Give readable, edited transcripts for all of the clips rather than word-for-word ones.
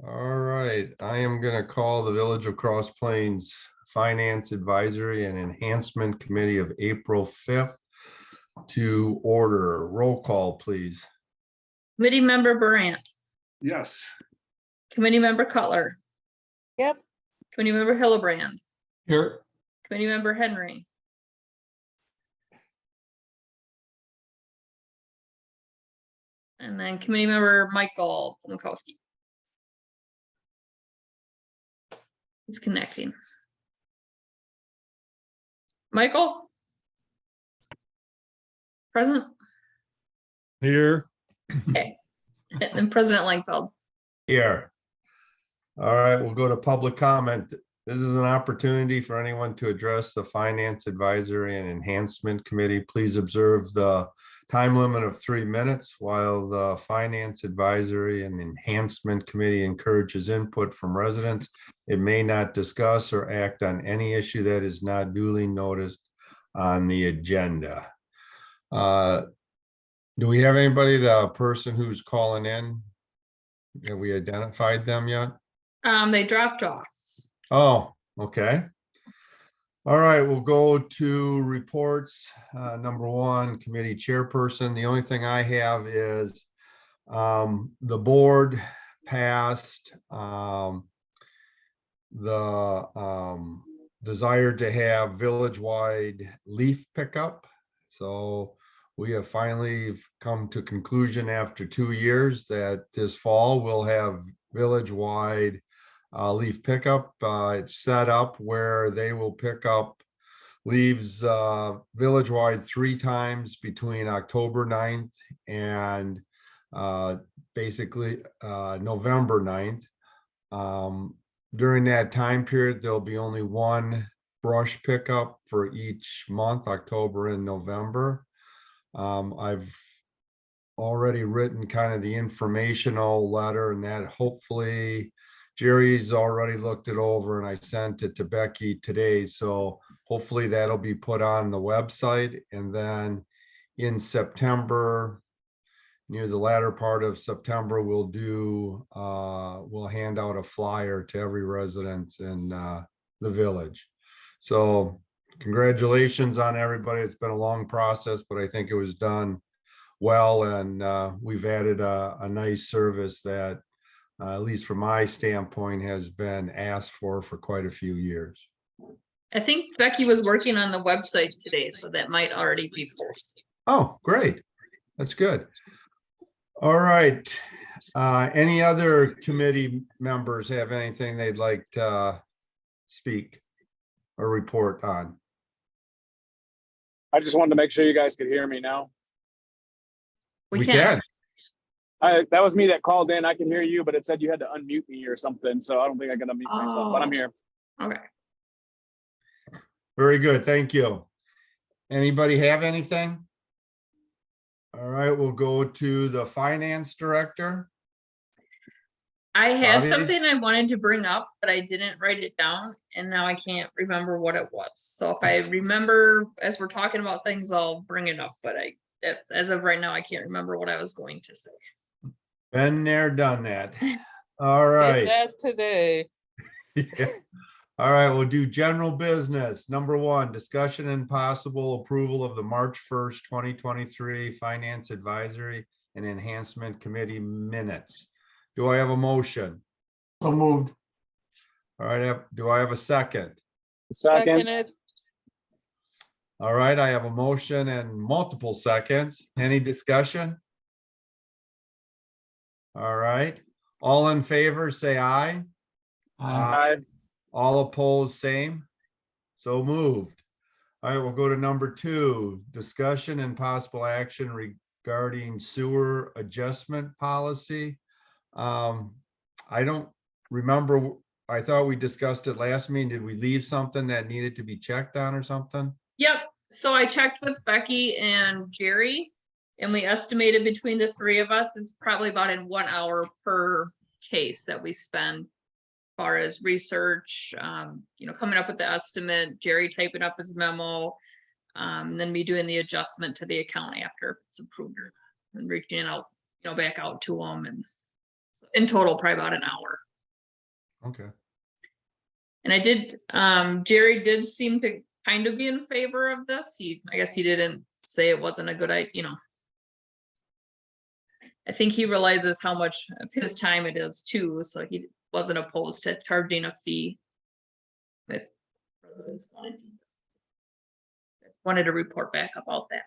All right, I am going to call the Village of Cross Plains Finance Advisory and Enhancement Committee of April 5th to order. Roll call, please. Committee member Brandt, Yes. committee member Cutler, Yep. committee member Hillebrand, Here. committee member Henry, and then committee member Michael Polakowski. It's connecting. Michael? Present? Here. Okay. And then President Langfeld. Here. All right, we'll go to public comment. This is an opportunity for anyone to address the Finance Advisory and Enhancement Committee. Please observe the time limit of 3 minutes while the Finance Advisory and Enhancement Committee encourages input from residents. It may not discuss or act on any issue that is not duly noticed on the agenda. Do we have anybody, the person who's calling in? Have we identified them yet? They dropped off. Oh, okay. All right, we'll go to reports. Number one, committee chairperson. The only thing I have is the board passed the desire to have village-wide leaf pickup. So we have finally come to conclusion after 2 years that this fall we'll have village-wide leaf pickup. It's set up where they will pick up leaves village-wide 3 times between October 9th and basically November 9th. During that time period, there'll be only 1 brush pickup for each month, October and November. I've already written kind of the informational letter, and that hopefully Jerry's already looked it over, and I sent it to Becky today. So hopefully that'll be put on the website. And then in September, near the latter part of September, we'll hand out a flyer to every resident in the village. So congratulations on everybody. It's been a long process, but I think it was done well. And we've added a nice service that at least from my standpoint, has been asked for quite a few years. I think Becky was working on the website today, so that might already be posted. Oh, great. That's good. All right. Any other committee members have anything they'd like to speak or report on? I just wanted to make sure you guys could hear me now. We can. That was me that called in. I can hear you, but it said you had to unmute me or something. So I don't think I can unmute myself, but I'm here. Okay. Very good. Thank you. Anybody have anything? All right, we'll go to the finance director. I had Bobby? something I wanted to bring up, but I didn't write it down, and now I can't remember what it was. So if I remember as we're talking about things, I'll bring it up. But as of right now, I can't remember what I was going to say. Been there, done that. All right. Did that today. Yeah. All right, we'll do general business. Number 1, discussion and possible approval of the March 1st, 2023 Finance Advisory and Enhancement Committee minutes. Do I have a motion? So moved. All right, do I have a second? Seconded. All right, I have a motion and multiple seconds. Any discussion? All right, all in favor, say aye. Aye. All opposed, same. So moved. All right, we'll go to number 2, discussion and possible action regarding sewer adjustment policy. I don't remember. I thought we discussed it last meeting. Did we leave something that needed to be checked on or something? Yep. So I checked with Becky and Jerry, and we estimated between the 3 of us, it's probably about in 1 hour per case that we spend as far as research, coming up with the estimate, Jerry typing up his memo, and then me doing the adjustment to the account after it's approved and reaching out, back out to them. And in total, probably about an hour. Okay. And I did, Jerry did seem to kind of be in favor of this. I guess he didn't say it wasn't a good idea, you know. I think he realizes how much of his time it is too, so he wasn't opposed to charging a fee. If residents wanted to report back about that.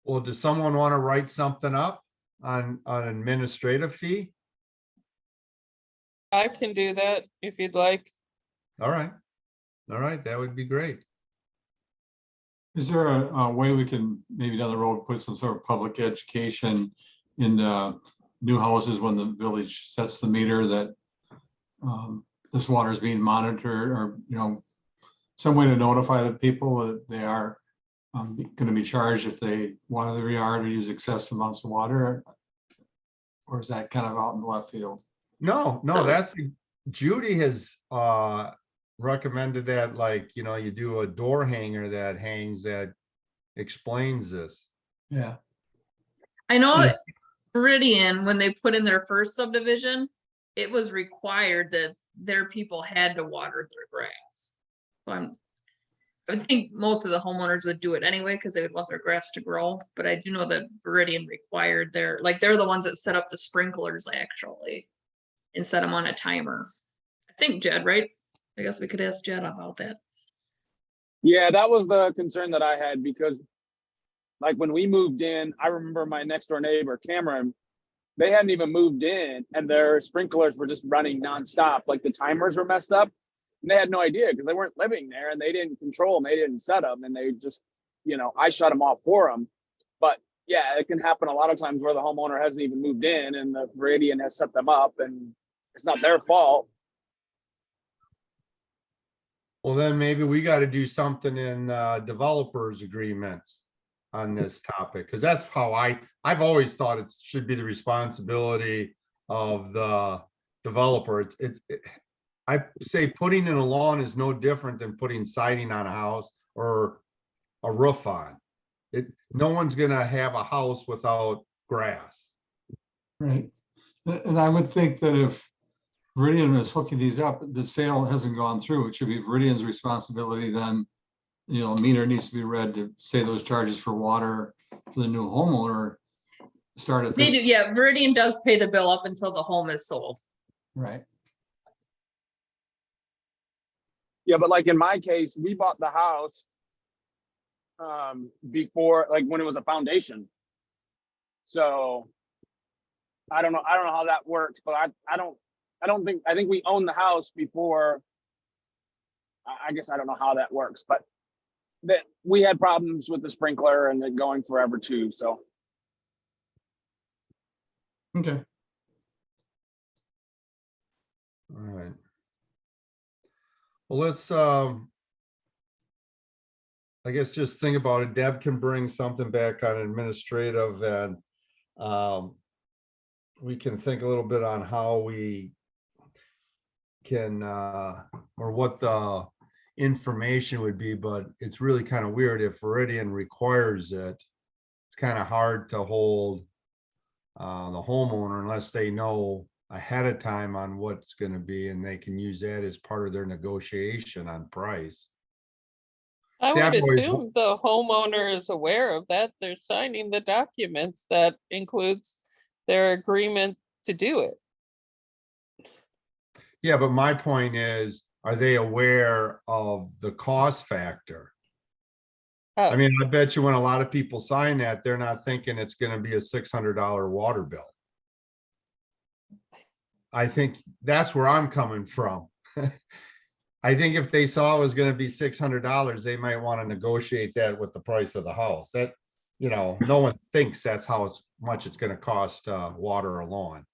Well, does someone want to write something up on administrative fee? I can do that if you'd like. All right. All right, that would be great. Is there a way we can maybe down the road put some sort of public education in new houses when the village sets the meter that this water is being monitored, or, you know, some way to notify the people that they are going to be charged if they water their yard or use excessive amounts of water? Or is that kind of out in the left field? No, that's, Judy has recommended that, like, you know, you do a door hanger that hangs that explains this. Yeah. I know Meridian, when they put in their first subdivision, it was required that their people had to water their grass. So I think most of the homeowners would do it anyway because they would want their grass to grow. But I do know that Meridian required they're the ones that set up the sprinklers actually and set them on a timer. I think Jed, right? I guess we could ask Jed about that. Yeah, that was the concern that I had, because like when we moved in, I remember my next door neighbor, Cameron, they hadn't even moved in and their sprinklers were just running nonstop. Like the timers were messed up and they had no idea because they weren't living there and they didn't control them. They didn't set them, and they just, you know, I shut them off for them. But yeah, it can happen a lot of times where the homeowner hasn't even moved in and the Meridian has set them up and it's not their fault. Well, then maybe we got to do something in developers agreements on this topic, because that's how I've always thought it should be the responsibility of the developer. I say putting in a lawn is no different than putting siding on a house or a roof on it. No one's gonna have a house without grass. Right. And I would think that if Meridian is hooking these up, the sale hasn't gone through. It should be Meridian's responsibility then. You know, a meter needs to be read to say those charges for water for the new homeowner start at They do, this. yeah. Meridian does pay the bill up until the home is sold. Right. Yeah, but like in my case, we bought the house before, like when it was a foundation. So I don't know how that works, but I think we own the house before. I guess I don't know how that works, but that we had problems with the sprinkler and it going forever too. So Okay. All right. Well, let's I guess just think about it. Deb can bring something back on administrative, and we can think a little bit on how we can or what the information would be, but it's really kind of weird if Meridian requires it. It's kind of hard to hold the homeowner unless they know ahead of time on what's going to be, and they can use that as part of their negotiation on price. I See, would I've always- assume the homeowner is aware of that. They're signing the documents that includes their agreement to do it. Yeah, but my point is, are they aware of the cost factor? I Oh, mean, I bet you when a lot of people sign that, they're not thinking it's going to be a $600 water bill. I think that's where I'm coming from. I think if they saw it was going to be $600, they might want to negotiate that with the price of the house. That, you know, no one thinks that's how much it's going to cost to water a lawn.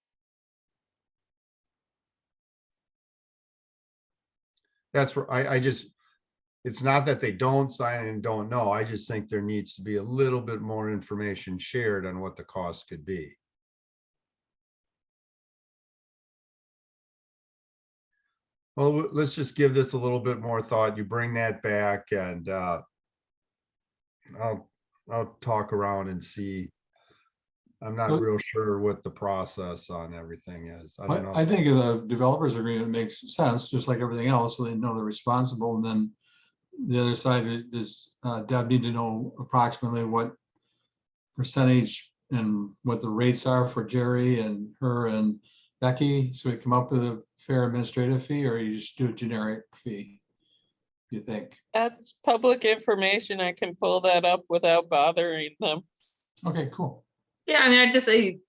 That's where I just, it's not that they don't sign and don't know. I just think there needs to be a little bit more information shared on what the cost could be. Well, let's just give this a little bit more thought. You bring that back, and I'll talk around and see I'm not Well- real sure what the process on everything is. I don't know. I think the developers agreement makes sense, just like everything else, so they know they're responsible. And then the other side is Deb need to know approximately what percentage and what the rates are for Jerry and her and Becky, so we come up with a fair administrative fee, or you just do a generic fee, you think? That's public information. I can pull that up without bothering them. Okay, cool. Yeah, I mean, I just say,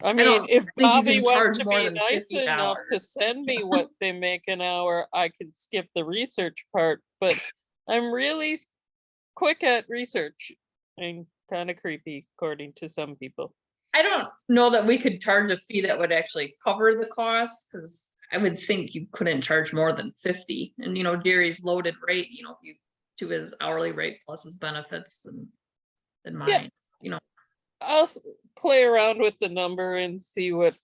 I mean, don't if think you Bobby can wants charge to more be than nice enough to $50. send me what they make an hour, I can skip the research part, but I'm really quick at research and kind of creepy according to some people. I don't know that we could charge a fee that would actually cover the cost, because I would think you couldn't charge more than 50. And, Jerry's loaded rate, if you to his hourly rate plus his benefits than Yeah. mine, I'll play around with the number and see what,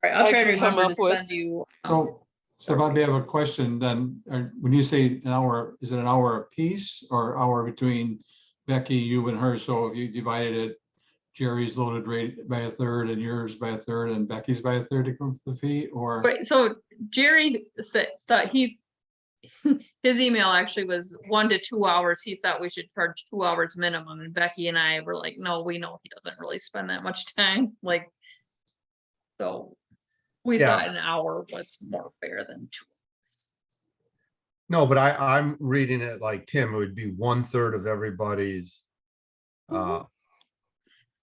Right, I'll I try to can come remember to up with. send you. So Bobby, I have a question then. When you say an hour, is it an hour a piece or hour between Becky, you and her? So if you divided it, Jerry's loaded rate by a third and yours by a third and Becky's by a third to come up with the fee, or? Right, so Jerry said, thought his email actually was 1 to 2 hours. He thought we should charge 2 hours minimum, and Becky and I were like, no, we know he doesn't really spend that much time, so we Yeah. thought an hour was more fair than 2. No, but I'm reading it like Tim, it would be 1/3 of everybody's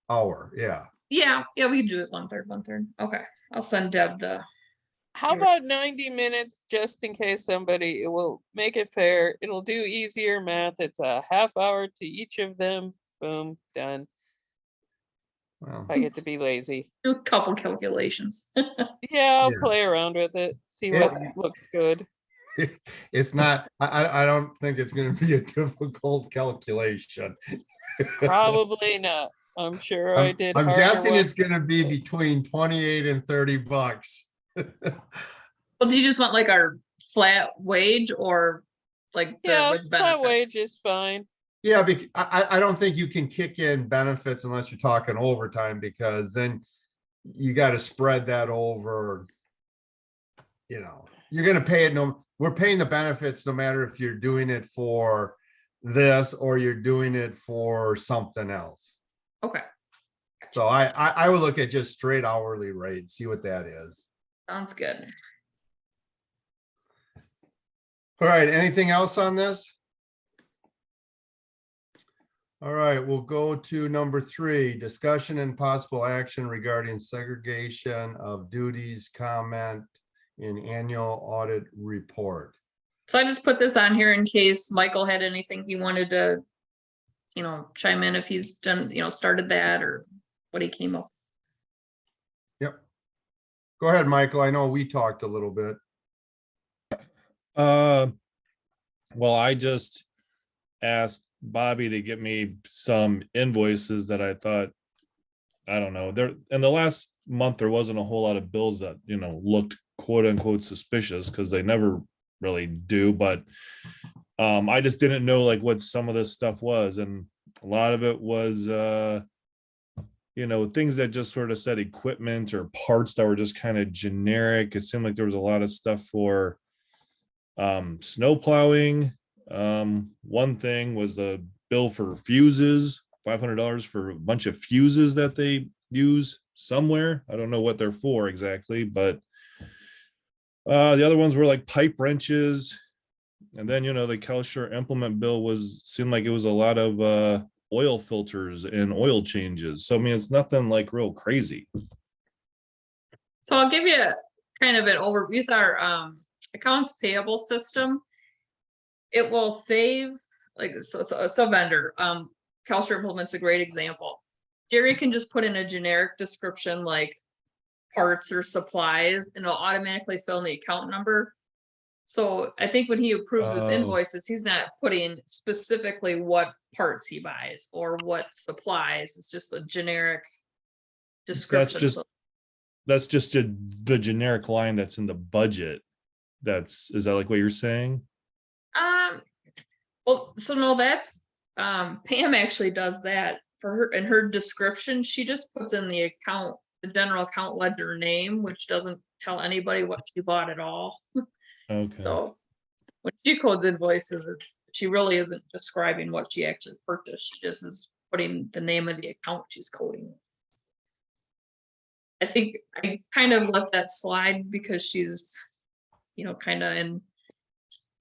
hour, yeah. Yeah, we can do it 1/3. Okay, I'll send Deb the. How Here. about 90 minutes just in case somebody, it will make it fair. It'll do easier math. It's a half hour to each of them. Boom, done. Well, I get to be lazy. Do a couple calculations. Yeah, I'll Yeah. play around with it, see Yeah. what looks good. it's not, I don't think it's gonna be a difficult calculation. Probably not. I'm sure I did. I'm harder guessing it's ones. gonna be between 28 and 30 bucks. Well, do you just want like our flat wage or like Yeah, with flat wage benefits? is fine. Yeah, I don't think you can kick in benefits unless you're talking overtime, because then you got to spread that over. You're going to pay it. We're paying the benefits no matter if you're doing it for this or you're doing it for something else. Okay, So I would look at just straight hourly rate, see what that is. sounds good. All right, anything else on this? All right, we'll go to number 3, discussion and possible action regarding segregation of duties comment in annual audit report. So I just put this on here in case Michael had anything he wanted to, chime in if he's done, started that or what he came up. Yep. Go ahead, Michael. I know we talked a little bit. Well, I just asked Bobby to get me some invoices that I thought, I don't know, there in the last month there wasn't a whole lot of bills that looked quote unquote suspicious, because they never really do, but I just didn't know like what some of this stuff was, and a lot of it was things that just sort of said equipment or parts that were just kind of generic. It seemed like there was a lot of stuff for snow plowing. One thing was the bill for fuses, $500 for a bunch of fuses that they use somewhere. I don't know what they're for exactly, but the other ones were like pipe wrenches. And then, the Kelcher implement bill seemed like it was a lot of oil filters and oil changes. So, I mean, it's nothing like real crazy. So I'll give you kind of an overview with our accounts payable system. It will save so vendor, Kelcher implement's a great example. Jerry can just put in a generic description like parts or supplies, and it'll automatically fill in the account number. So I think when he approves his Oh. invoices, he's not putting specifically what parts he buys or what supplies. It's just a generic description. That's just the generic line that's in the budget. Is that like what you're saying? Well, so no, that's Pam actually does that for her, in her description, she just puts in the account, the general account ledger name, which doesn't tell anybody what she bought at all. Okay. So when she codes invoices, she really isn't describing what she actually purchased. She just is putting the name of the account she's coding. I think I kind of let that slide because she's, kind of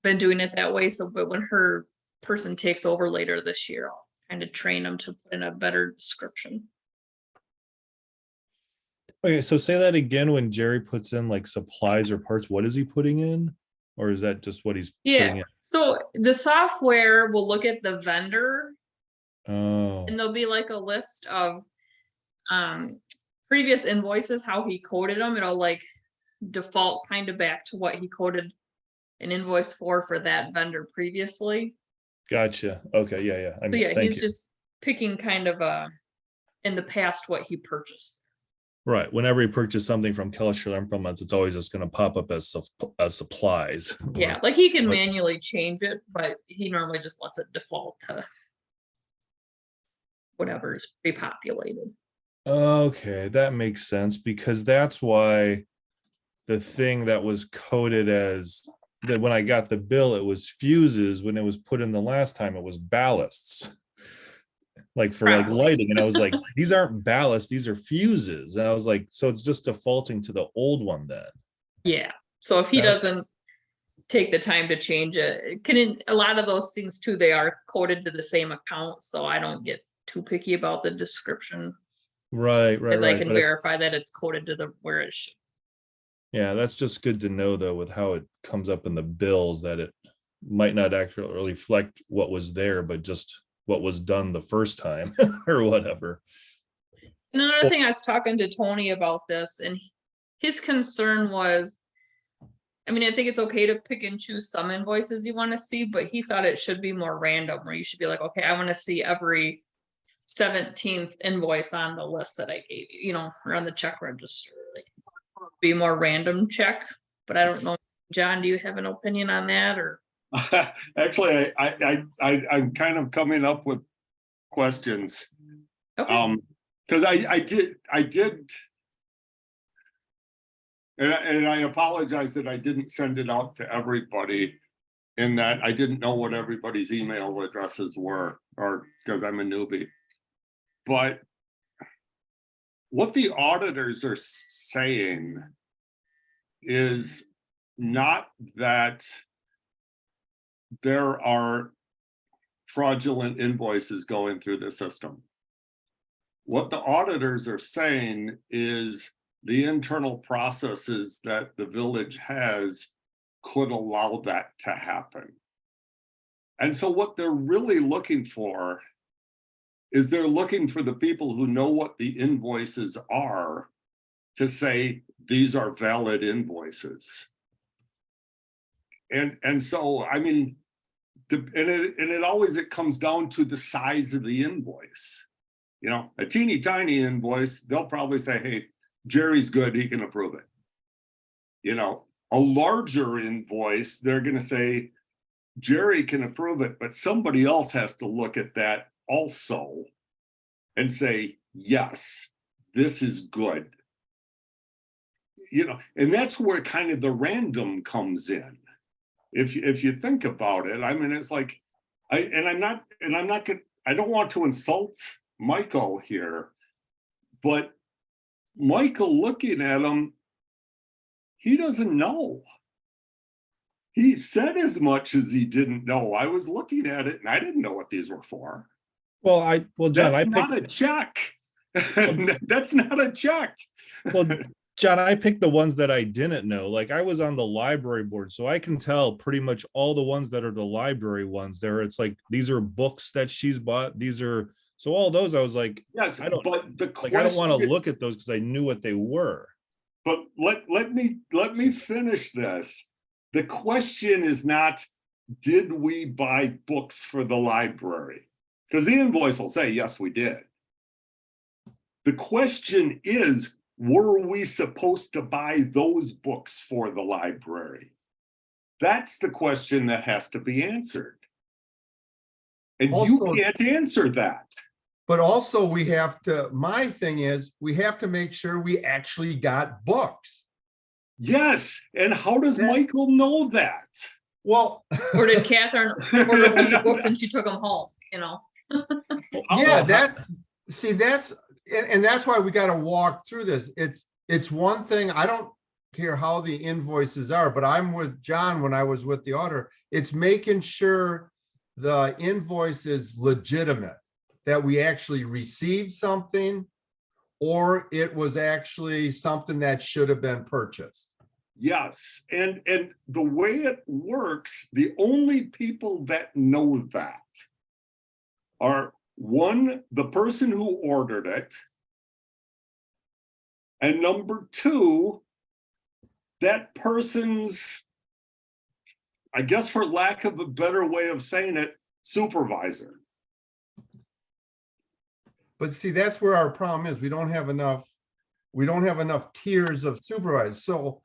been doing it that way. So, but when her person takes over later this year, I'll kind of train them to put in a better description. Okay, so say that again. When Jerry puts in like supplies or parts, what is he putting in? Or is that just what he's Yeah. putting in? So the software will look at the vendor Oh, and there'll be like a list of previous invoices, how he coded them. It'll like default kind of back to what he coded an invoice for that vendor previously. gotcha. Okay, yeah. So yeah, thank he's you. just picking kind of in the past what he purchased. Right. Whenever you purchase something from Kellisher Implements, it's always just going to pop up as supplies. Yeah, like he can But- manually change it, but he normally just lets it default to whatever is pre-populated. Okay, that makes sense because that's why the thing that was coded as that when I got the bill, it was fuses. When it was put in the last time, it was ballasts. Like for like Probably. lighting. And I was like, these aren't ballasts, these are fuses. And I was like, so it's just defaulting to the old one then. Yeah, so if he That's- doesn't take the time to change it, a lot of those things too, they are coded to the same account, so I don't get too picky about the description. Right. As I can But if- verify that it's coded to where it should. yeah, that's just good to know though, with how it comes up in the bills, that it might not accurately reflect what was there, but just what was done the first time or whatever. Another thing, I was talking to Tony about this, and his concern was, I mean, I think it's okay to pick and choose some invoices you want to see, but he thought it should be more random, where you should be like, okay, I want to see every 17th invoice on the list that I gave you, or on the check register, like be more random check. But I don't know, John, do you have an opinion on that, or? Actually, I'm kind of coming up with questions. Okay. Because I did, and I apologize that I didn't send it out to everybody, in that I didn't know what everybody's email addresses were, or because I'm a newbie. But what the auditors are saying is not that there are fraudulent invoices going through the system. What the auditors are saying is the internal processes that the village has could allow that to happen. And so what they're really looking for is they're looking for the people who know what the invoices are to say, these are valid invoices. And so, I mean, it comes down to the size of the invoice. A teeny tiny invoice, they'll probably say, hey, Jerry's good, he can approve it. A larger invoice, they're going to say, Jerry can approve it, but somebody else has to look at that also and say, yes, this is good. And that's where kind of the random comes in. If you think about it, I mean, it's like, I don't want to insult Michael here, but Michael, looking at him, he doesn't know. He said as much as he didn't know. I was looking at it and I didn't know what these were for. Well, John, That's not a check. That's not a check. Well, John, I picked the ones that I didn't know. Like I was on the library board, so I can tell pretty much all the ones that are the library ones there. It's like, these are books that she's bought. These are, so all those I was like, yes, I don't, but the like, I don't want to question- look at those because I knew what they were. But let me finish this. The question is not, did we buy books for the library? Because the invoice will say, yes, we did. The question is, were we supposed to buy those books for the library? That's the question that has to be answered. And Also- you can't answer that. But also we have to, my thing is, we have to make sure we actually got books. Yes, and how does That- Michael know that? Well, Or did Catherine order a bunch of books and she took them home, you know? yeah, that, see, that's, and that's why we gotta walk through this. It's one thing, I don't care how the invoices are, but I'm with John when I was with the auditor. It's making sure the invoice is legitimate, that we actually received something, or it was actually something that should have been purchased. Yes, and the way it works, the only people that know that are, one, the person who ordered it, and number two, that person's, I guess for lack of a better way of saying it, supervisor. But see, that's where our problem is. We don't have enough tiers of supervisors. So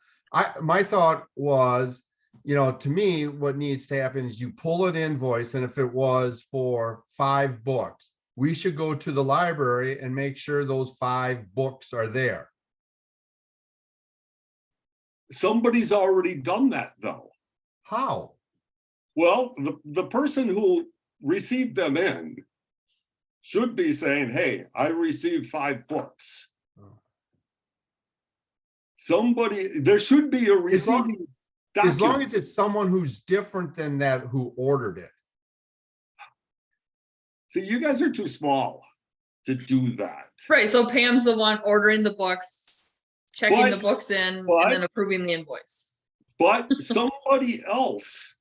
my thought was, to me, what needs to happen is you pull an invoice, and if it was for 5 books, we should go to the library and make sure those 5 books are there. Somebody's already done that though. How? Well, the person who received them in should be saying, hey, I received 5 books. Oh. Somebody, there should be a As long- receiving As long document. as it's someone who's different than that who ordered it. See, you guys are too small to do that. Right, so Pam's the one ordering the books, checking the But- books in, but- and then approving the invoice. But somebody else,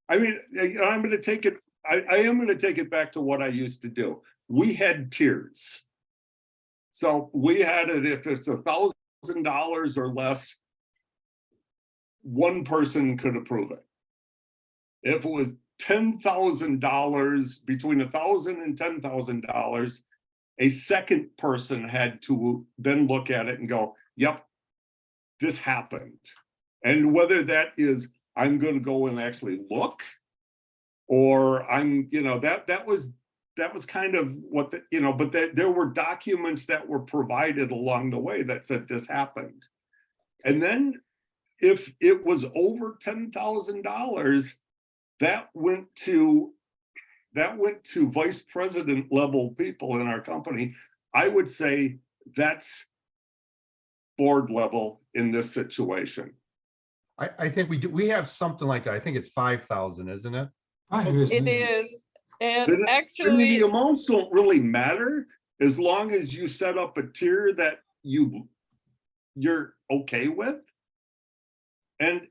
I mean, I'm going to take it, I am going to take it back to what I used to do. We had tiers. So we had it, if it's $1,000 or less, one person could approve it. If it was $10,000, between $1,000 and $10,000, a second person had to then look at it and go, yep, this happened. And whether that is, I'm going to go and actually look, or I'm, that was kind of what but there were documents that were provided along the way that said this happened. And then if it was over $10,000, that went to vice president level people in our company. I would say that's board level in this situation. I think we do. We have something like that. I think it's 5,000, isn't it? It is, and I mean, actually, the amounts don't really matter as long as you set up a tier that you're okay with. And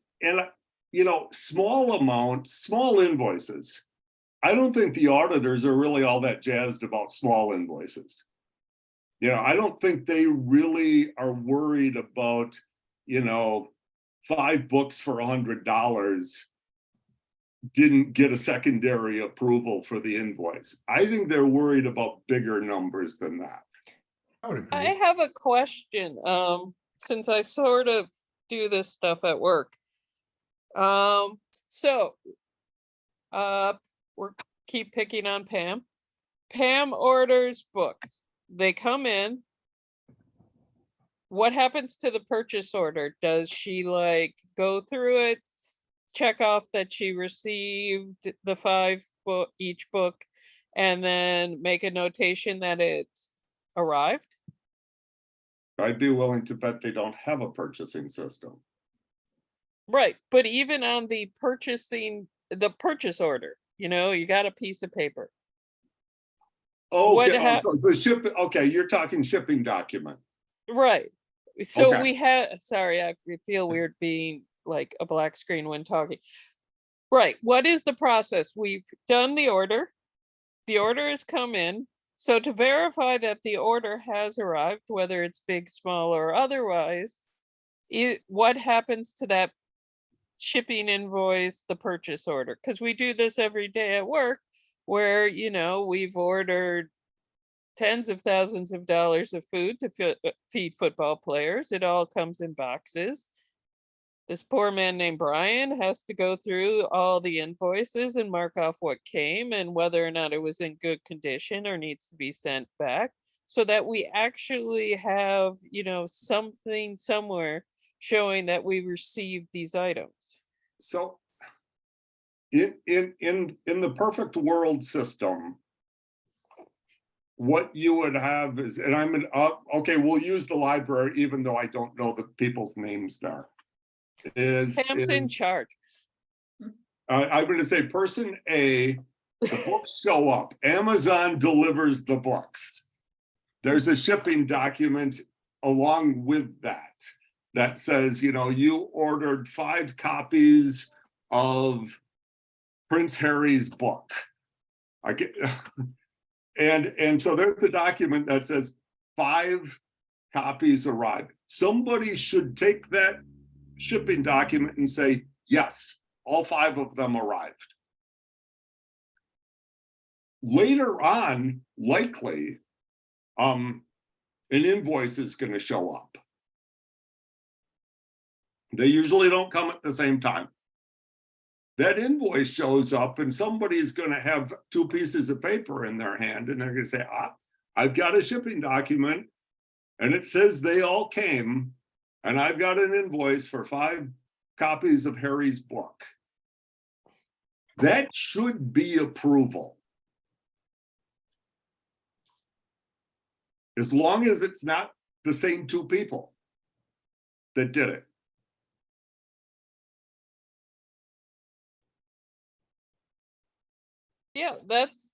small amounts, small invoices. I don't think the auditors are really all that jazzed about small invoices. I don't think they really are worried about, 5 books for $100 didn't get a secondary approval for the invoice. I think they're worried about bigger numbers than that. I would agree. I have a question, since I sort of do this stuff at work. We're keep picking on Pam. Pam orders books. They come in. What happens to the purchase order? Does she go through it, check off that she received the 5 book, each book, and then make a notation that it arrived? I'd be willing to bet they don't have a purchasing system. Right, but even on the purchase order, you got a piece of paper. Oh, What okay, so the ship, okay, you're talking shipping document. Right. So Okay. we had, sorry, I feel weird being like a black screen when talking. Right, what is the process? We've done the order. The order has come in. So to verify that the order has arrived, whether it's big, small, or otherwise, what happens to that shipping invoice, the purchase order? Because we do this every day at work where, we've ordered tens of thousands of dollars of food to feed football players. It all comes in boxes. This poor man named Brian has to go through all the invoices and mark off what came and whether or not it was in good condition or needs to be sent back, so that we actually have, you know, something somewhere showing that we received these items. So in the perfect world system, what you would have is, and okay, we'll use the library, even though I don't know the people's names there. Pam's in charge. I'm going to say person A, the books show up. Amazon delivers the books. There's a shipping document along with that says, you know, you ordered 5 copies of Prince Harry's book. I get, and so there's a document that says 5 copies arrived. Somebody should take that shipping document and say, yes, all 5 of them arrived. Later on, likely, an invoice is going to show up. They usually don't come at the same time. That invoice shows up and somebody's going to have 2 pieces of paper in their hand and they're going to say, I've got a shipping document and it says they all came and I've got an invoice for 5 copies of Harry's book. That should be approval. As long as it's not the same 2 people that did it. Yeah, that's,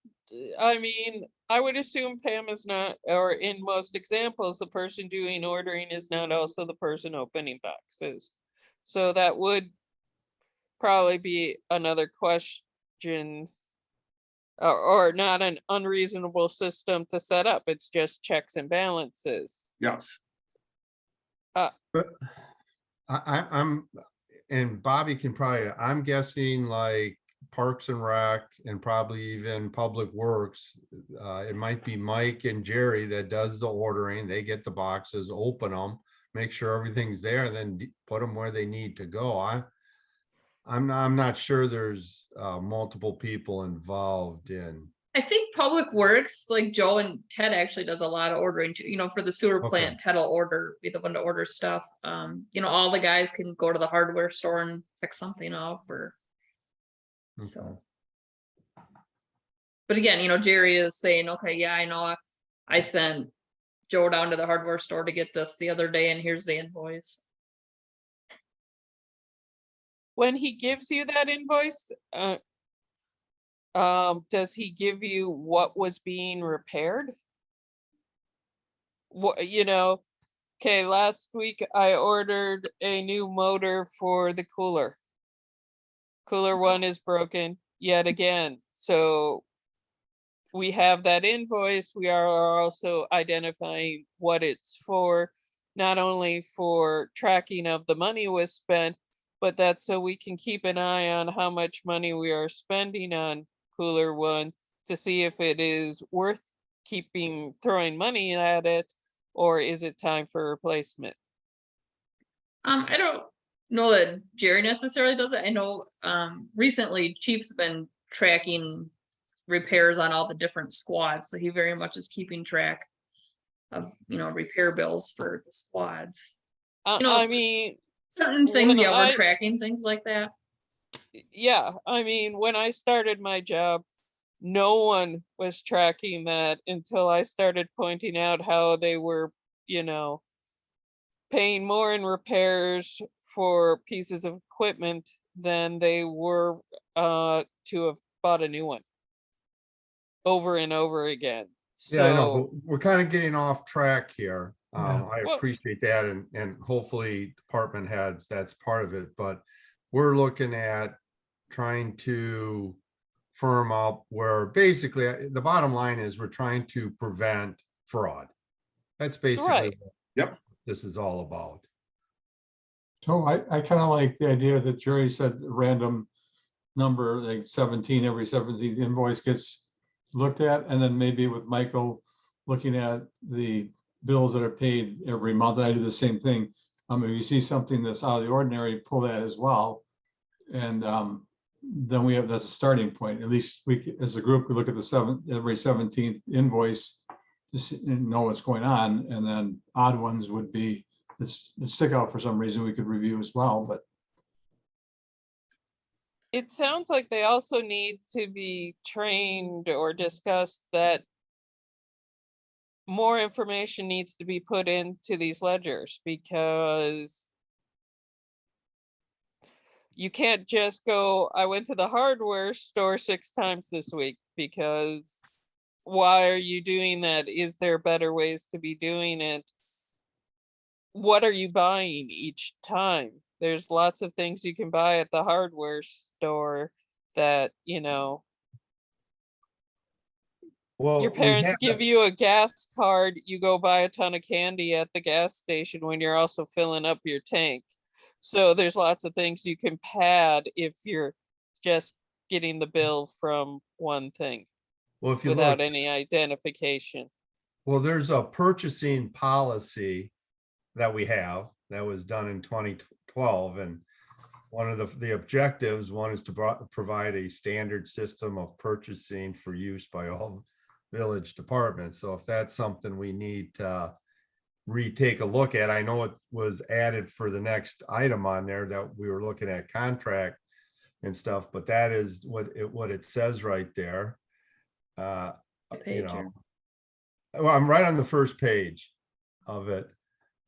I mean, I would assume Pam is not, or in most examples, the person doing ordering is not also the person opening boxes. So that would probably be another question, or not an unreasonable system to set up. It's just checks and balances. Yes. But I'm, and Bobby can probably, I'm guessing like Parks and Rec and probably even Public Works. It might be Mike and Jerry that does the ordering. They get the boxes, open them, make sure everything's there, and then put them where they need to go. I'm not sure there's multiple people involved in. I think Public Works, like Joe and Ted actually does a lot of ordering too, you know, for the sewer Okay. plant, Ted will be the one to order stuff. You know, all the guys can go to the hardware store and pick something up or Okay. so. But again, you know, Jerry is saying, okay, yeah, I know I sent Joe down to the hardware store to get this the other day and here's the invoice. When he gives you that invoice, does he give you what was being repaired? What, you know, okay, last week I ordered a new motor for the cooler. Cooler 1 is broken yet again. So we have that invoice. We are also identifying what it's for, not only for tracking of the money was spent, but that's so we can keep an eye on how much money we are spending on Cooler 1 to see if it is worth throwing money at it, or is it time for replacement? I don't know that Jerry necessarily does it. I know recently Chief's been tracking repairs on all the different squads, so he very much is keeping track of, you know, repair bills for the squads. You know, I mean, certain things, when yeah, we're I- tracking things like that. yeah, I mean, when I started my job, no one was tracking that until I started pointing out how they were, you know, paying more in repairs for pieces of equipment than they were to have bought a new one over and over again. Yeah, I know, So but we're kind of getting off track here. Yeah. I Well- appreciate that, and hopefully department heads, that's part of it, but we're looking at trying to firm up where basically the bottom line is we're trying to prevent fraud. That's basically Right. what Yep. this is all about. So I kind of like the idea that Jerry said random number, like 17, every 17th invoice gets looked at, and then maybe with Michael looking at the bills that are paid every month. I do the same thing. If you see something that's out of the ordinary, pull that as well. And then that's a starting point. At least as a group, we look at every 17th invoice to know what's going on. And then odd ones would be that stick out for some reason we could review as well, but It sounds like they also need to be trained or discussed that more information needs to be put into these ledgers, because you can't just go, I went to the hardware store 6 times this week, because why are you doing that? Is there better ways to be doing it? What are you buying each time? There's lots of things you can buy at the hardware store that, Well, your we parents have, give you a gas card, you go buy a ton of candy at the gas station when you're also filling up your tank. So there's lots of things you can pad if you're just getting the bill from one thing well, if you without look, any identification. well, there's a purchasing policy that we have that was done in 2012. And one of the objectives, one is to provide a standard system of purchasing for use by all village departments. So if that's something we need to retake a look at, I know it was added for the next item on there that we were looking at contract and stuff, but that is what it says right there. Pager. Well, I'm right on the first page of it.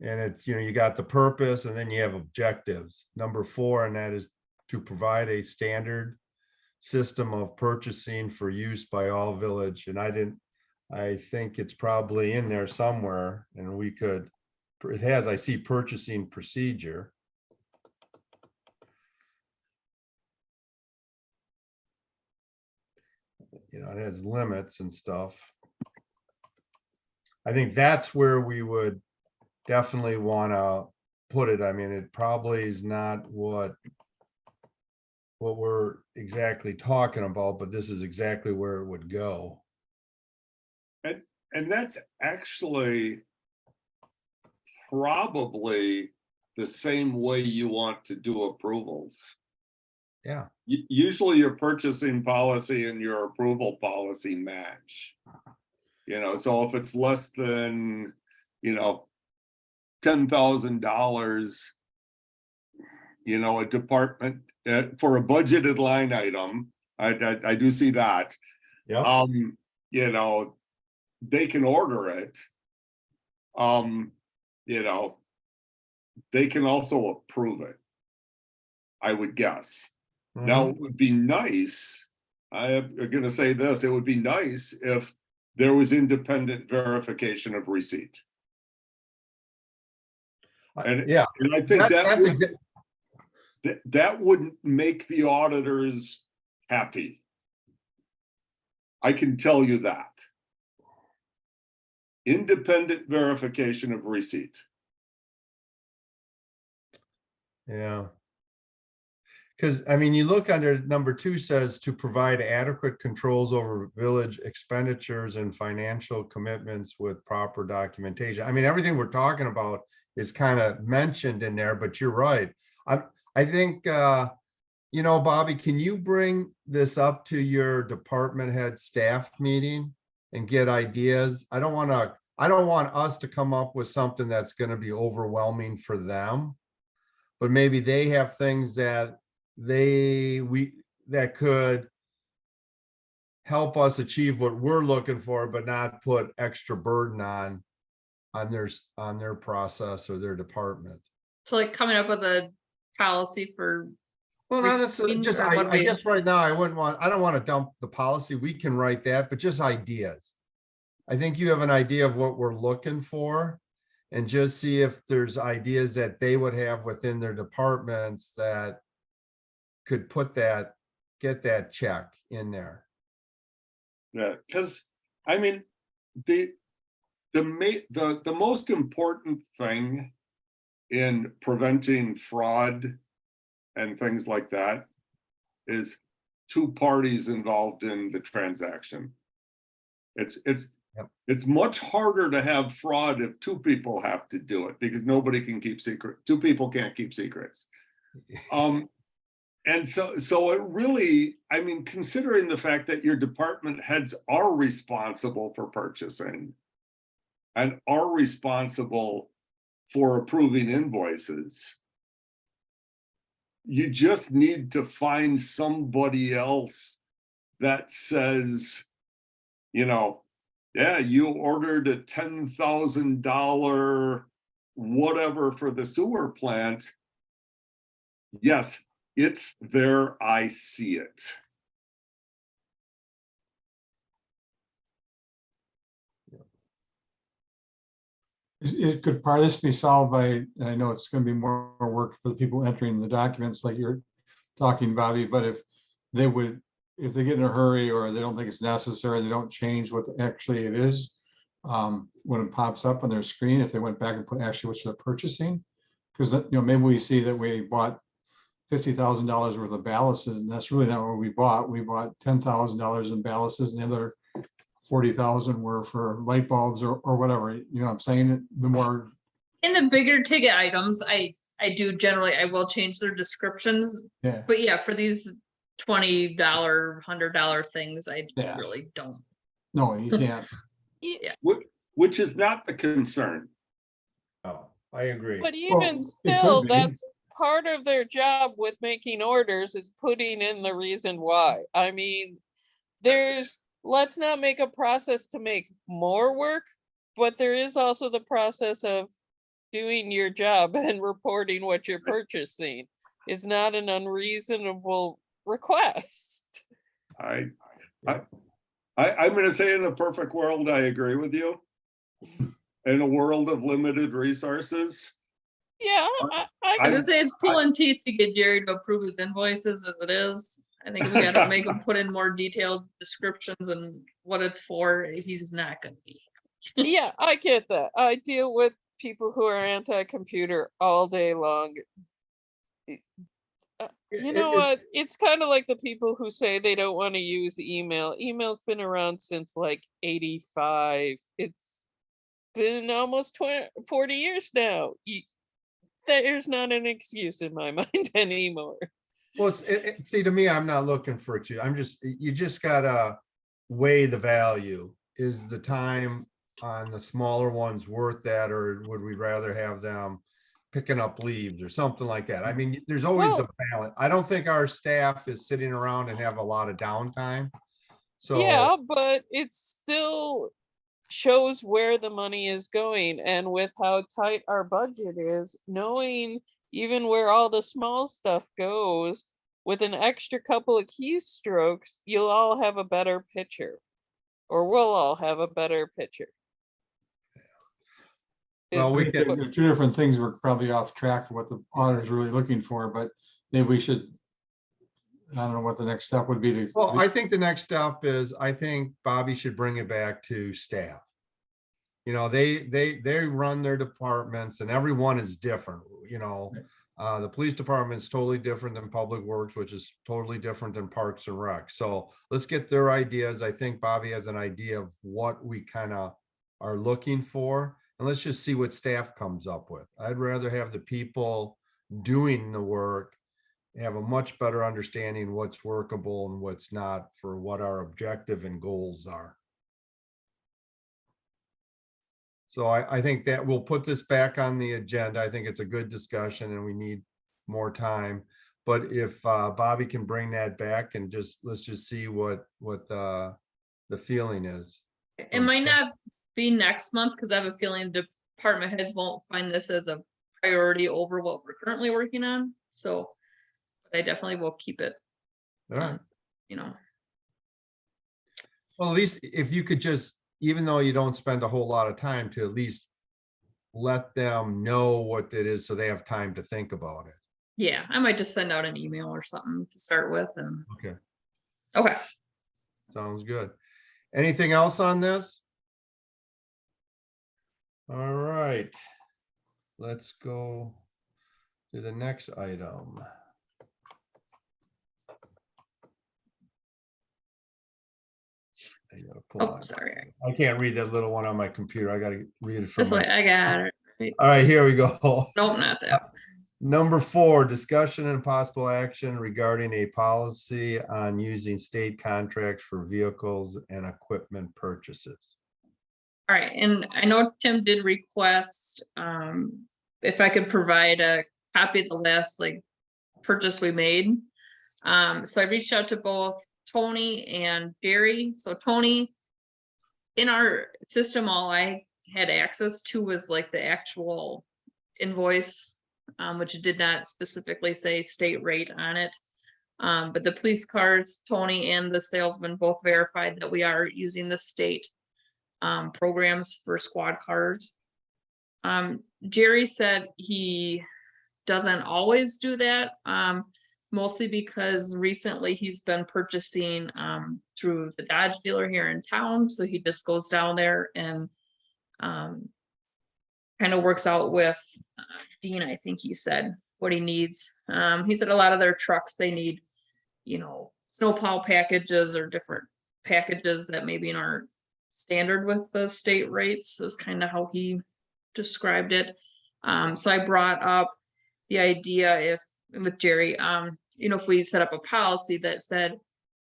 And it's, you got the purpose and then you have objectives. Number 4, and that is to provide a standard system of purchasing for use by all village. And I think it's probably in there somewhere, and I see purchasing procedure. It has limits and stuff. I think that's where we would definitely want to put it. I mean, it probably is not what we're exactly talking about, but this is exactly where it would go. And that's actually probably the same way you want to do approvals. Yeah. Usually your purchasing policy and your approval policy match. So if it's less than, $10,000, a department for a budgeted line item, I do see that. Yeah. They can order it. They can also approve it, I would guess. Now, it would be nice, I'm going to say this, it would be nice if there was independent verification of receipt. And yeah, and I think that wouldn't make the auditors happy. I can tell you that. Independent verification of receipt. Yeah. Because I mean, you look under number 2 says to provide adequate controls over village expenditures and financial commitments with proper documentation. I mean, everything we're talking about is kind of mentioned in there, but you're right. I think, Bobby, can you bring this up to your department head staff meeting and get ideas? I don't want us to come up with something that's going to be overwhelming for them, but maybe they have things that that could help us achieve what we're looking for, but not put extra burden on their process or their department. So like coming up with a policy for, Well, not necessarily, receiving, just or what do I we- guess right now I don't want to dump the policy. We can write that, but just ideas. I think you have an idea of what we're looking for, and just see if there's ideas that they would have within their departments that could get that check in there. Yeah, because I mean, the most important thing in preventing fraud and things like that is 2 parties involved in the transaction. It's Yep. It's much harder to have fraud if two people have to do it because nobody can keep secret. Two people can't keep secrets. And so it really, I mean, considering the fact that your department heads are responsible for purchasing and are responsible for approving invoices, you just need to find somebody else that says, you know, yeah, you ordered a $10,000 whatever for the sewer plant. Yes, it's there, I see it. Could part of this be solved by, and I know it's going to be more work for the people entering the documents like you're talking, Bobby, but if they get in a hurry or they don't think it's necessary, they don't change what actually it is, when it pops up on their screen, if they went back and put actually what they're purchasing, because, you know, maybe we see that we bought $50,000 worth of ballasts, and that's really not what we bought. We bought $10,000 in ballasts, and the other 40,000 were for light bulbs or whatever. You know what I'm saying? The more, In the bigger ticket items, I do generally, I will change their descriptions, yeah, but yeah, for these $20, $100 things, I Yeah. really don't. no, you can't. Yeah, Which is not the concern. Oh, I agree. But Well, even it could still, be. that's part of their job with making orders is putting in the reason why. I mean, let's not make a process to make more work, but there is also the process of doing your job and reporting what you're purchasing is not an unreasonable request. I'm gonna say in a perfect world, I agree with you. In a world of limited resources, Yeah, I was gonna say it's pulling teeth to get Jerry to approve his invoices as it is. I think if we gotta make him put in more detailed descriptions and what it's for, he's not gonna be. yeah, I get that. I deal with people who are anti-computer all day long. You know what? It's kind of like the people who say they don't want to use email. Email's been around since like 85. It's been almost 40 years now. There's not an excuse in my mind anymore. Well, see, to me, I'm not looking for it. You just gotta weigh the value. Is the time on the smaller ones worth that, or would we rather have them picking up leaves or something like that? I mean, there's always a balance. I don't think our staff is sitting around and have a lot of downtime. So Yeah, but it still shows where the money is going, and with how tight our budget is, knowing even where all the small stuff goes, with an extra couple of keystrokes, you'll all have a better picture, or we'll all have a better picture. Well, I we think can- there are two different things. We're probably off track for what the auditor's really looking for, but maybe we should, I don't know what the next step would be to. Well, I think the next step is, I think Bobby should bring it back to staff. You know, they run their departments and everyone is different, you know. The police department's totally different than Public Works, which is totally different than Parks and Rec. So let's get their ideas. I think Bobby has an idea of what we kind of are looking for. And let's just see what staff comes up with. I'd rather have the people doing the work have a much better understanding what's workable and what's not for what our objective and goals are. So I think that we'll put this back on the agenda. I think it's a good discussion and we need more time. But if Bobby can bring that back and let's just see what the feeling is. It might not be next month, because I have a feeling department heads won't find this as a priority over what we're currently working on, so I definitely will keep it, All right. you know. Well, at least if you could just, even though you don't spend a whole lot of time, to at least let them know what it is so they have time to think about it. Yeah, I might just send out an email or something to start with, and Okay, okay. sounds good. Anything else on this? All right, let's go to the next item. I gotta pull Oh, mine up. sorry. I can't read that little one on my computer. I gotta read it from This way, my. I got it. Right. All right, here we go. Nope, not that. Number 4, discussion and possible action regarding a policy on using state contracts for vehicles and equipment purchases. All right, and I know Tim did request, if I could provide a copy of the last like purchase we made. So I reached out to both Tony and Jerry. So Tony, in our system, all I had access to was like the actual invoice, which did not specifically say state rate on it. But the police cars, Tony and the salesman both verified that we are using the state programs for squad cars. Jerry said he doesn't always do that, mostly because recently he's been purchasing through the Dodge dealer here in town. So he just goes down there and kind of works out with Dean, I think he said, what he needs. He said a lot of their trucks, they need, snowplow packages or different packages that maybe aren't standard with the state rates, is kind of how he described it. So I brought up the idea with Jerry, if we set up a policy that said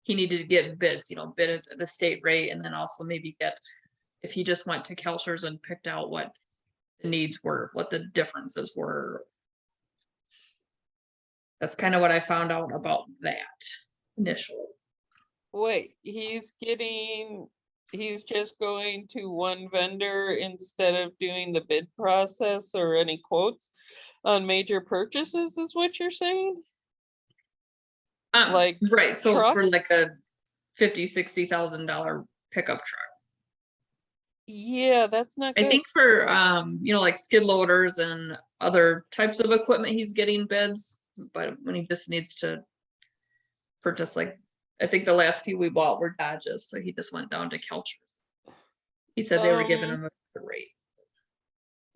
he needed to get bids, bid at the state rate, and then also maybe get, if he just went to Kelchers and picked out what the needs were, what the differences were. That's kind of what I found out about that initially. Wait, he's just going to one vendor instead of doing the bid process or any quotes on major purchases, is what you're saying? Like Right, so for trucks? like a $50,000-$60,000 pickup truck. Yeah, that's not I good. think for like skid loaders and other types of equipment, he's getting bids, but when he just needs to purchase, like, I think the last few we bought were Dodges, so he just went down to Kelchers. He said they were giving him a good rate.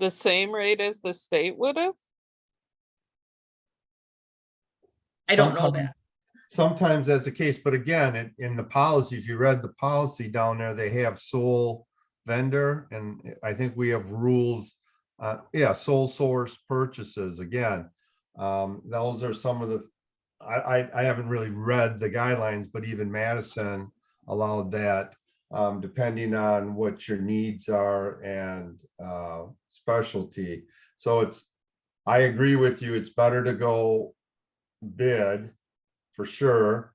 The same rate as the state would have? I don't know that. Sometimes that's the case, but again, in the policy, if you read the policy down there, they have sole vendor, and I think we have rules. Sole source purchases, again. Those are some of the, I haven't really read the guidelines, but even Madison allowed that, depending on what your needs are and specialty. So I agree with you, it's better to go bid for sure.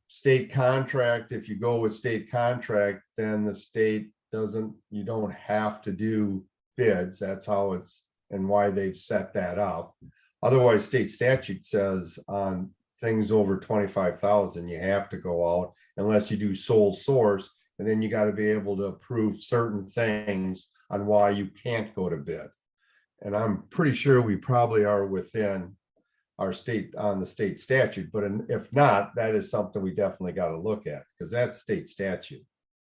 State contract, if you go with state contract, then the state you don't have to do bids. That's how it's, and why they've set that up. Otherwise, state statute says on things over 25,000, you have to go out unless you do sole source, and then you got to be able to approve certain things on why you can't go to bid. And I'm pretty sure we probably are within our state on the state statute, but if not, that is something we definitely got to look at, because that's state statute.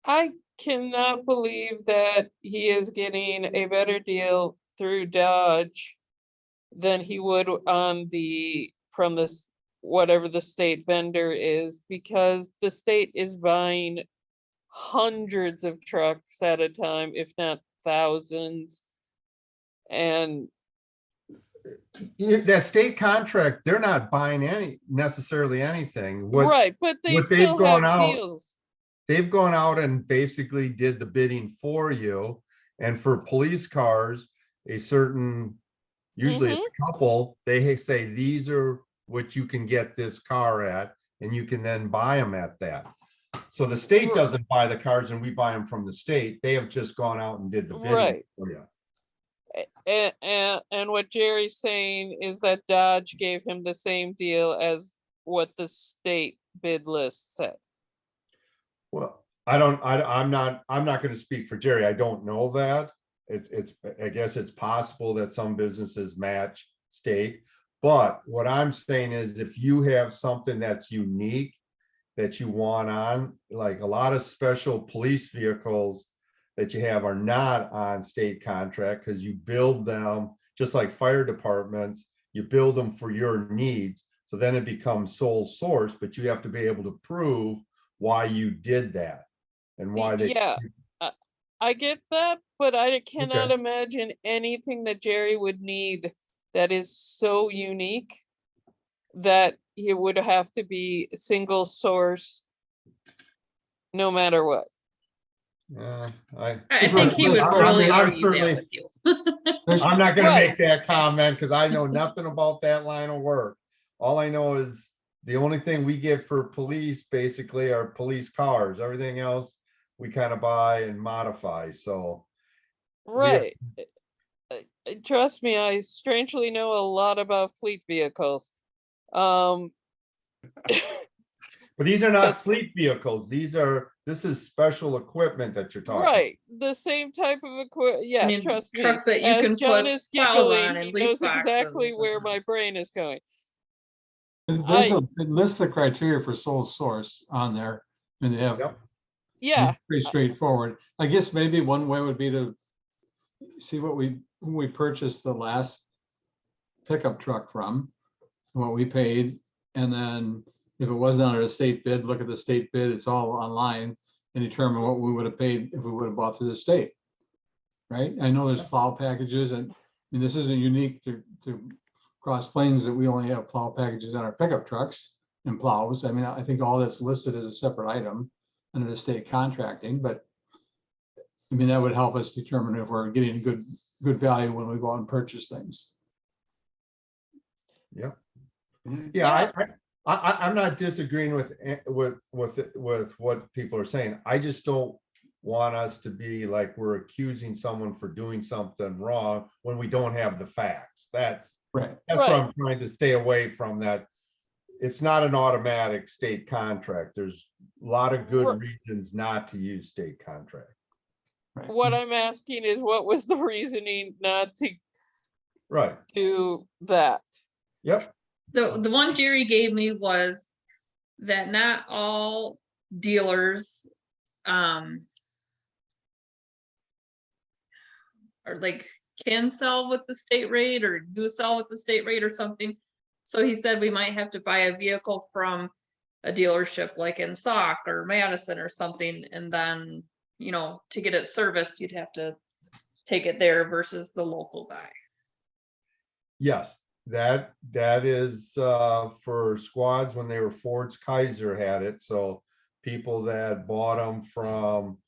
I cannot believe that he is getting a better deal through Dodge than he would on from this, whatever the state vendor is, because the state is buying hundreds of trucks at a time, if not thousands. And That state contract, they're not buying necessarily anything. right, but they what they've still gone have out- deals. They've gone out and basically did the bidding for you. And for police cars, a certain, usually it's a couple, they say, these are what you can get this car at, and you can then buy them at that. So the state doesn't buy the cars and we buy them from the state. They have just gone out and did the bidding Right. for you. And what Jerry's saying is that Dodge gave him the same deal as what the state bid list said. Well, I'm not going to speak for Jerry. I don't know that. I guess it's possible that some businesses match state, but what I'm saying is if you have something that's unique that you want on, like a lot of special police vehicles that you have are not on state contract, because you build them just like fire departments, you build them for your needs. So then it becomes sole source, but you have to be able to prove why you did that. and why they. Yeah, I get that, but I cannot Okay. imagine anything that Jerry would need that is so unique that he would have to be single source no matter what. I think he would I'm- really I'm argue certainly- that with you. I'm not gonna Right. make that comment because I know nothing about that line of work. All I know is the only thing we get for police basically are police cars. Everything else we kind of buy and modify, so. Right. Trust me, I strangely know a lot about fleet vehicles. Um, But these are not That's- fleet vehicles. This is special equipment that you're talking. right, the same type of yeah, mean, trust me. trucks that you As can John put is plows on giggling, and he leaf knows exactly boxes where and- my brain is going. There's it lists the criteria for sole source on there, and they have. Yep. Yeah, It's pretty straightforward. I guess maybe one way would be to see who we purchased the last pickup truck from, what we paid, and then if it wasn't under a state bid, look at the state bid, it's all online, and determine what we would have paid if we would have bought through the state. Right? I know there's plow packages, and this isn't unique to Cross Plains that we only have plow packages on our pickup trucks and plows. I mean, I think all that's listed as a separate item under the state contracting, but I mean, that would help us determine if we're getting good value when we go out and purchase things. Yeah, I'm not disagreeing with what people are saying. I just don't want us to be like we're accusing someone for doing something wrong when we don't have the facts. That's Right. what I'm trying to stay away from. That it's not an automatic state contract. There's a lot of good reasons not to use state contract. what I'm asking is what was the reasoning not to Right. do that? Yep. The one Jerry gave me was that not all dealers or like can sell with the state rate or do sell with the state rate or something. So he said we might have to buy a vehicle from a dealership like in Sauk or Madison or something, and then, you know, to get it serviced, you'd have to take it there versus the local guy. Yes, that is for squads when they were Ford's Kaiser had it. So people that bought them from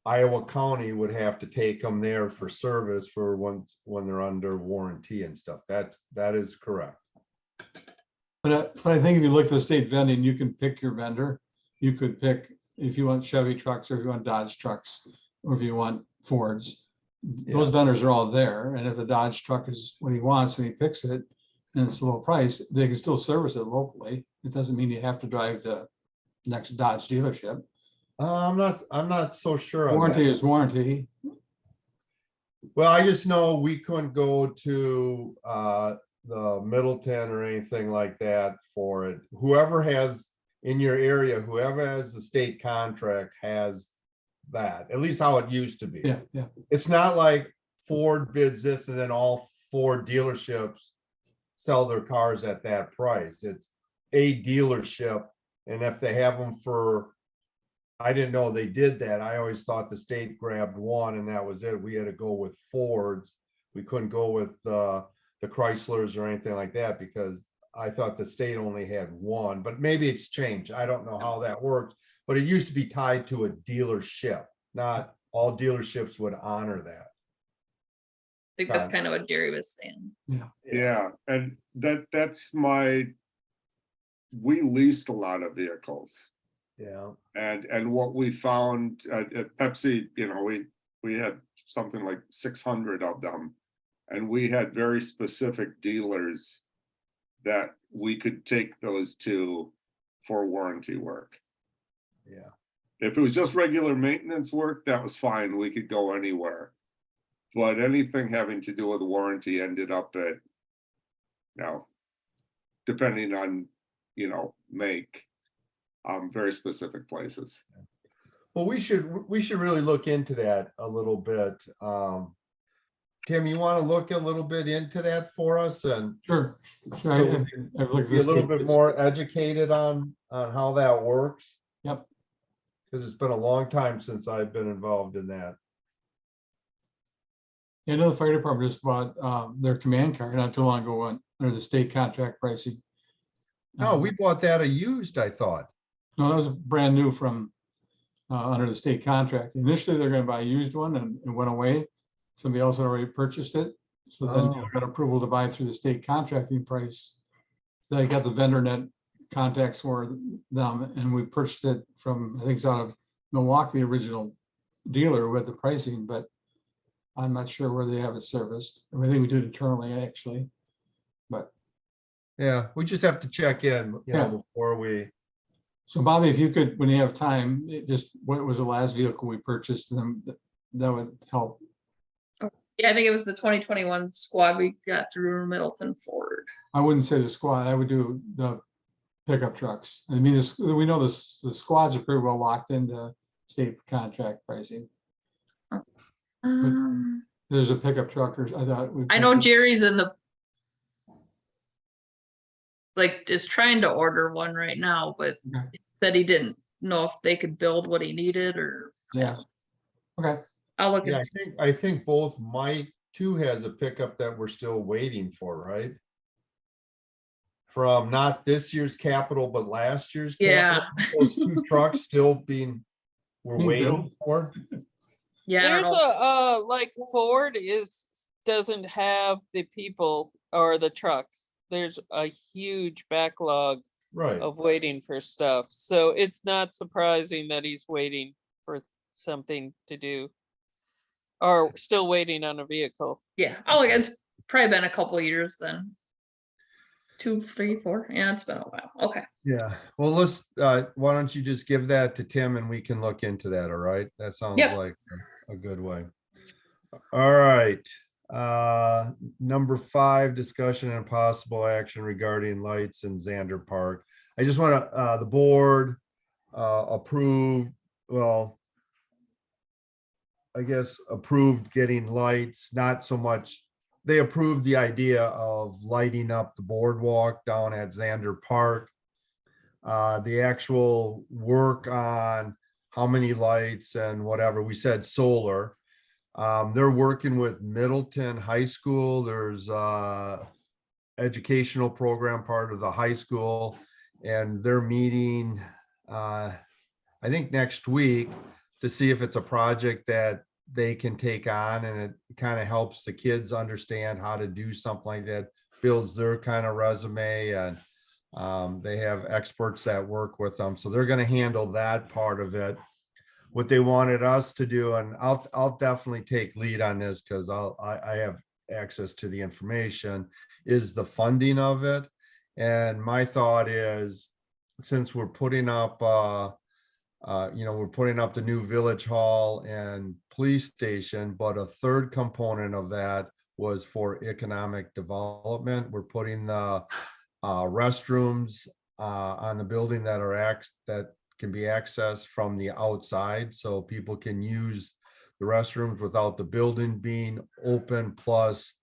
Iowa County would have to take them there for service for when they're under warranty and stuff. That is correct. But I think if you look at the state vending, you can pick your vendor. You could pick if you want Chevy trucks or if you want Dodge trucks, or if you want Fords. Those vendors are all there. And if a Dodge truck is what he wants and he picks it and it's a low price, they can still service it locally. It doesn't mean you have to drive to next Dodge dealership. I'm not so sure. on Warranty that. is warranty. Well, I just know we couldn't go to the Middleton or anything like that for it. Whoever has in your area, whoever has the state contract has that, at least how it used to be. Yeah. It's not like Ford bids this and then all Ford dealerships sell their cars at that price. It's a dealership. And if they have them for, I didn't know they did that. I always thought the state grabbed one and that was it. We had to go with Fords. We couldn't go with the Chryslers or anything like that because I thought the state only had one, but maybe it's changed. I don't know how that works, but it used to be tied to a dealership. Not all dealerships would honor that. I think that's kind of what Jerry was saying. Yeah, and that's we leased a lot of vehicles. Yeah. And what we found at Pepsi, you know, we had something like 600 of them. And we had very specific dealers that we could take those to for warranty work. Yeah. If it was just regular maintenance work, that was fine. We could go anywhere. But anything having to do with warranty ended up at, you know, depending on, you know, make, very specific places. Well, we should really look into that a little bit. Tim, you want to look a little bit into that for us and Sure. so I- we I've can looked at be a this little tape. bit more educated on how that works? Yep. Because it's been a long time since I've been involved in that. I know the fire department just bought their command car not too long ago under the state contract pricing. No, we bought that a used, I thought. No, that was brand new from under the state contract. Initially, they're gonna buy a used one and it went away. Somebody else had already purchased it. So then they Oh. got approval to buy through the state contracting price. They got the vendor net contacts for them and we purchased it from, I think it's out of Milwaukee, the original dealer with the pricing, but I'm not sure where they have it serviced. I think we do it internally, actually. But Yeah, we just have to check in, Yeah. before we, so Bobby, if you could, when you have time, just what was the last vehicle we purchased, then that would help. Yeah, I think it was the 2021 squad we got through Middleton Ford. I wouldn't say the squad, I would do the pickup trucks. I mean, this, we know this, the squads are pretty well locked into state contract pricing. There's a pickup truck, or I thought. I know Jerry's in the is trying to order one right now, but Okay. he said he didn't know if they could build what he needed or Yeah. Okay, I'll look yeah, and see. I think both Mike too has a pickup that we're still waiting for, right? From not this year's capital, but last year's capital. Yeah. Those two trucks still we're Being waiting built. for. Yeah, I don't There's know. like Ford doesn't have the people or the trucks. There's a huge backlog Right. of waiting for stuff. So it's not surprising that he's waiting for something to do. Or still waiting on a vehicle. Yeah, I'll look. It's probably been a couple of years then. 2, 3, 4. Yeah, it's been a while. Okay. Yeah, well, let's, why don't you just give that to Tim and we can look into that, all right? That sounds Yep. like a good way. All right, number 5, discussion and possible action regarding lights in Xander Park. I just want to, the board approved, well, I guess approved getting lights, not so much, they approved the idea of lighting up the boardwalk down at Xander Park. The actual work on how many lights and whatever, we said solar. They're working with Middleton High School. There's educational program part of the high school, and they're meeting, I think next week, to see if it's a project that they can take on, and it kind of helps the kids understand how to do something like that, builds their kind of resume, and they have experts that work with them, so they're going to handle that part of it. What they wanted us to do, and I'll definitely take lead on this because I have access to the information, is the funding of it. And my thought is, since we're putting up we're putting up the new village hall and police station, but a third component of that was for economic development. We're putting the restrooms on the building that can be accessed from the outside, so people can use the restrooms without the building being open, plus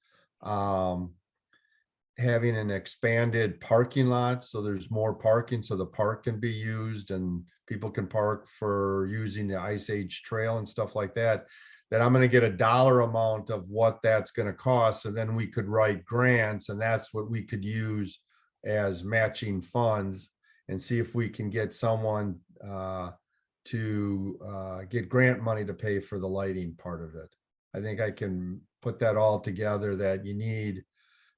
having an expanded parking lot, so there's more parking, so the park can be used and people can park for using the Ice Age Trail and stuff like that. That I'm going to get a dollar amount of what that's going to cost, and then we could write grants, and that's what we could use as matching funds, and see if we can get someone to get grant money to pay for the lighting part of it. I think I can put that all together, that you need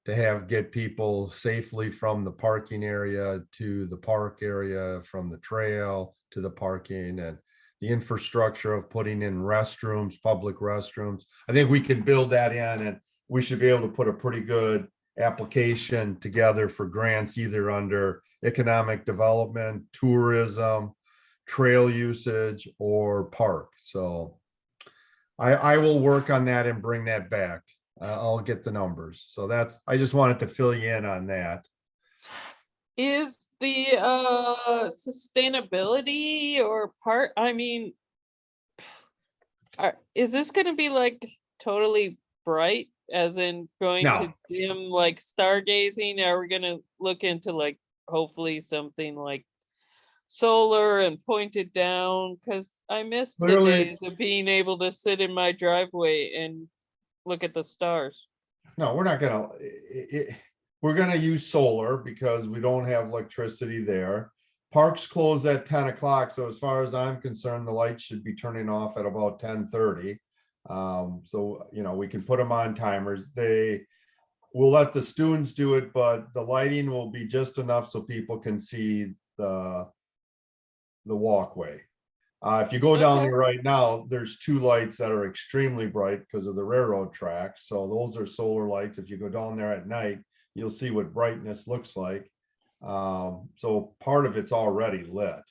to get people safely from the parking area to the park area, from the trail to the parking, and the infrastructure of putting in restrooms, public restrooms. I think we can build that in, and we should be able to put a pretty good application together for grants, either under economic development, tourism, trail usage, or park. So I will work on that and bring that back. I'll get the numbers. So I just wanted to fill you in on that. Is the sustainability or part, I mean, is this gonna be like totally bright, as in going No. to dim like stargazing? Are we gonna look into like hopefully something like solar and pointed down, because I miss the Clearly- days of being able to sit in my driveway and look at the stars. No, we're not gonna, we're gonna use solar because we don't have electricity there. Parks close at 10 o'clock, so as far as I'm concerned, the lights should be turning off at about 10:30. So, you know, we can put them on timers. We'll let the students do it, but the lighting will be just enough so people can see the walkway. If you go down Okay. there right now, there's two lights that are extremely bright because of the railroad tracks. So those are solar lights. If you go down there at night, you'll see what brightness looks like. So part of it's already lit.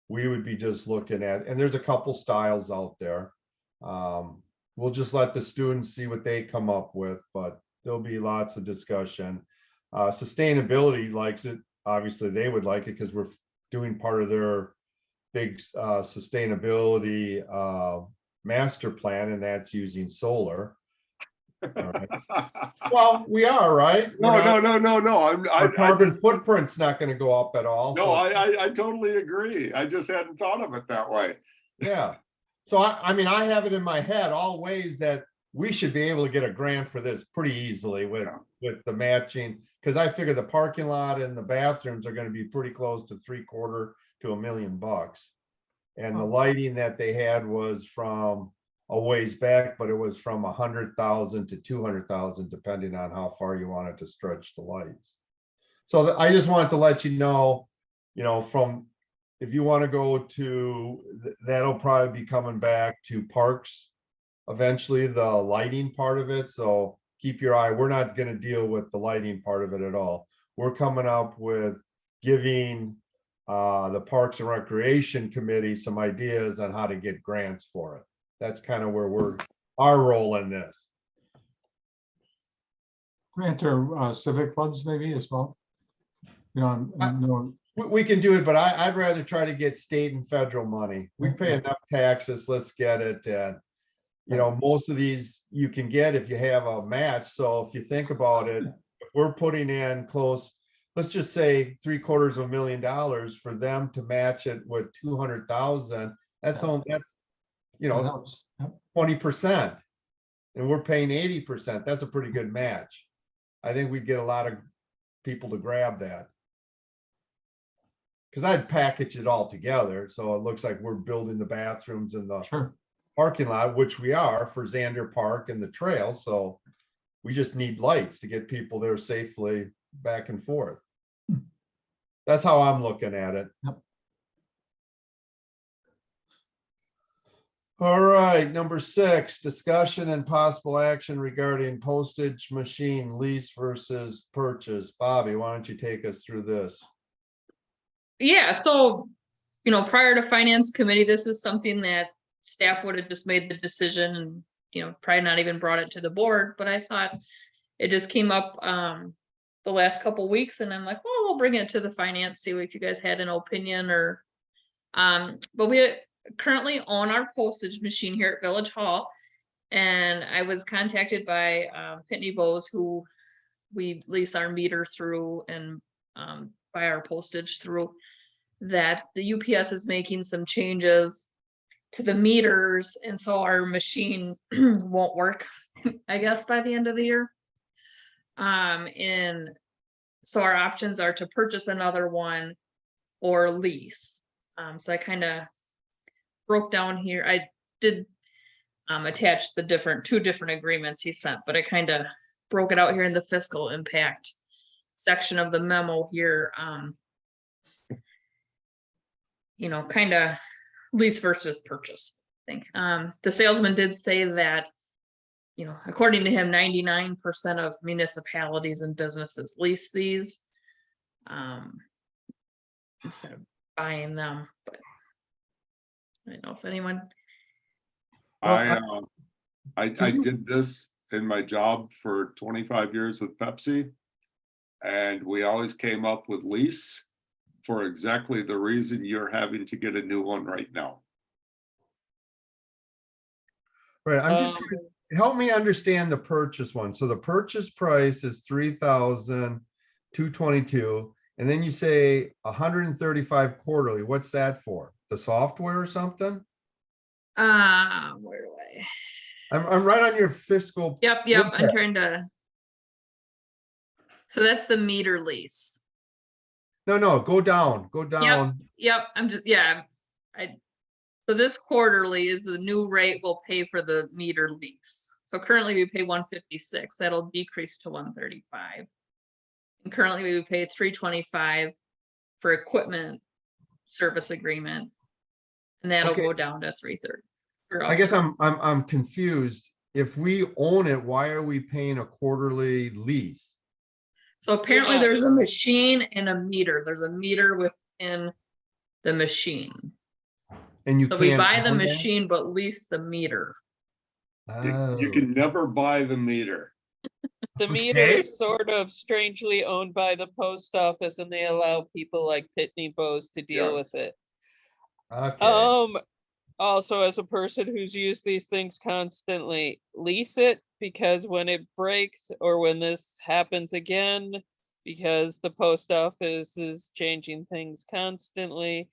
We would be just looking at, and there's a couple styles out there. We'll just let the students see what they come up with, but there'll be lots of discussion. Sustainability likes it. Obviously, they would like it because we're doing part of their big sustainability master plan, and that's using solar. All right. Well, we are, right? We're No, not- no. Our carbon footprint's not gonna go up at all. No, so- I totally agree. I just hadn't thought of it that way. Yeah. So I mean, I have it in my head all ways that we should be able to get a grant for this pretty easily with the matching. Cause I figure the parking lot and the bathrooms are gonna be pretty close to $750,000 to $1 million. And the lighting that they had was from a ways back, but it was from 100,000 to 200,000, depending on how far you wanted to stretch the lights. So I just wanted to let you know, from, if you want to go to, that'll probably be coming back to parks eventually, the lighting part of it. So keep your eye. We're not going to deal with the lighting part of it at all. We're coming up with giving the Parks and Recreation Committee some ideas on how to get grants for it. That's kind of where our role in this. Grant or civic clubs maybe as well. No, We can do it, but I'd rather try to get state and federal money. We pay enough taxes, let's get it. And, most of these you can get if you have a match. So if you think about it, if we're putting in close, let's just say $750,000 for them to match it with 200,000, that's Yeah. all, that's, that helps. Yep. 20%. And we're paying 80%. That's a pretty good match. I think we'd get a lot of people to grab that. Because I'd package it all together. So it looks like we're building the bathrooms in the Sure. parking lot, which we are for Xander Park and the trail. So we just need lights to get people there safely back and forth. That's how I'm looking at it. Yep. All right, number 6, discussion and possible action regarding postage machine lease versus purchase. Bobby, why don't you take us through this? Yeah, so, prior to finance committee, this is something that staff would have just made the decision and, probably not even brought it to the board, but I thought it just came up the last couple weeks and I'm like, well, we'll bring it to the finance, see if you guys had an opinion or, but we currently own our postage machine here at Village Hall. And I was contacted by Pitney Bowes, who we lease our meter through and buy our postage through, that the UPS is making some changes to the meters. And so our machine won't work, I guess, by the end of the year. And so our options are to purchase another one or lease. So I kind of broke down here. I did attach the two different agreements he sent, but I kind of broke it out here in the fiscal impact section of the memo here. Kind of lease versus purchase, I think. The salesman did say that, according to him, 99% of municipalities and businesses lease these instead of buying them, but I don't know if anyone. I did this in my job for 25 years with Pepsi. And we always came up with lease for exactly the reason you're having to get a new one right now. Right, I'm just trying to help me understand the purchase one. So the purchase price is $3,222. And then you say 135 quarterly. What's that for? The software or something? Where do I? I'm right on your fiscal. Yep, I'm impact. trying to. So that's the meter lease. No, go down, go down. Yep, I'm just, yeah, so this quarterly is the new rate we'll pay for the meter lease. So currently we pay 156, that'll decrease to 135. And currently we would pay 325 for equipment service agreement. And that'll Okay. go down to 330. I guess I'm confused. If we own it, why are we paying a quarterly lease? So apparently not. there's a machine and a meter. There's a meter within the machine. And you So can't. we buy the own that? machine, but lease the meter. You Oh. can never buy the meter. The meter Okay. is sort of strangely owned by the post office and they allow people like Pitney Bowes to deal with it. Okay. Also, as a person who's used these things constantly, lease it because when it breaks or when this happens again, because the post office is changing things constantly,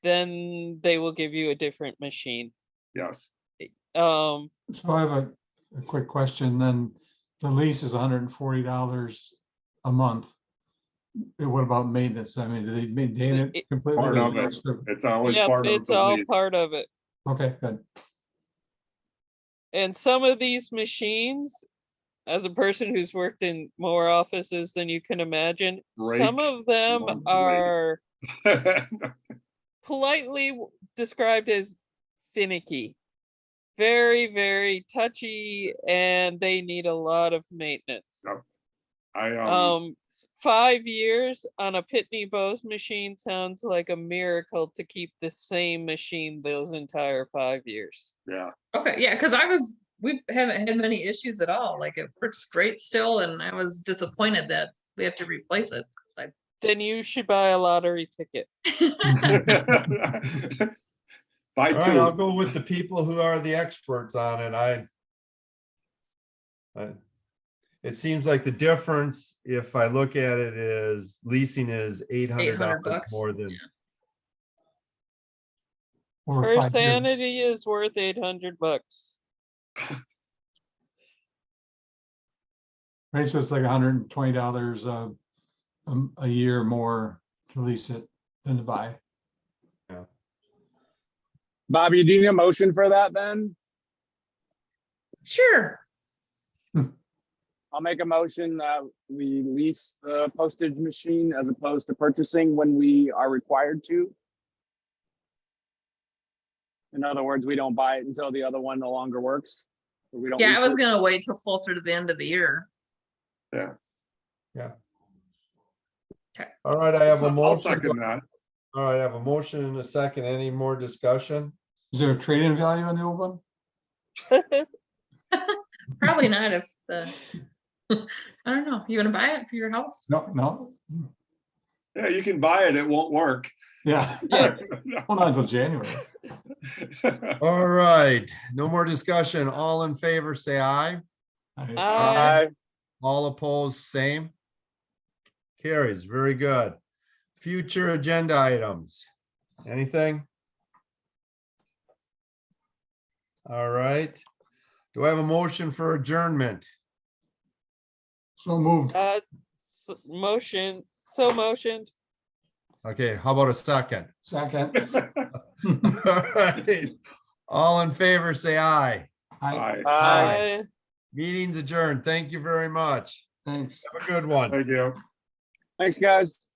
then they will give you a different machine. Yes. So I have a quick question, then the lease is $140 a month. What about maintenance? I mean, do they maintain it It- completely? Part of it. It's always Yep, part of it's the all lease. part of it. Okay, good. And some of these machines, as a person who's worked in more offices than you can imagine, some Break of them monthly. are politely described as finicky. Very, very touchy, and they need a lot of maintenance. Yep. I 5 years on a Pitney Bowes machine sounds like a miracle to keep the same machine those entire 5 years. yeah. Okay, yeah, because we haven't had many issues at all. Like it works great still, and I was disappointed that we have to replace it. Then you should buy a lottery ticket. Buy All right, I'll two. go with the people who are the experts on it. It seems like the difference, if I look at it, is leasing is $800 $800 more than. Over Her 5 years. sanity is worth $800. Right, so it's like $120 a year more to lease it than to buy. Bobby, do you need a motion for that then? Sure. I'll make a motion that we lease the postage machine as opposed to purchasing when we are required to. In other words, we don't buy it until the other one no longer works. Or we don't Yeah, lease I was it. gonna wait till closer to the end of the year. All right, I have a I'll motion. second that. All right, I have a motion and a second. Any more discussion? Is there a trade-in value on the old one? Probably not if the, I don't know, you gonna buy it for your house? No. Yeah, you can buy it. It won't work. Yeah. Yeah. Hold on until January. All right, no more discussion. All in favor, say aye. Aye. All opposed, same. Carries, very good. Future agenda items. Anything? All right. Do I have a motion for adjournment? So moved. Motion, so motioned. Okay, how about a second? Second. All right. All in favor, say aye. Aye. Aye. Meeting's adjourned. Thank you very much. Thanks. Have a good one. Thank you. Thanks, guys.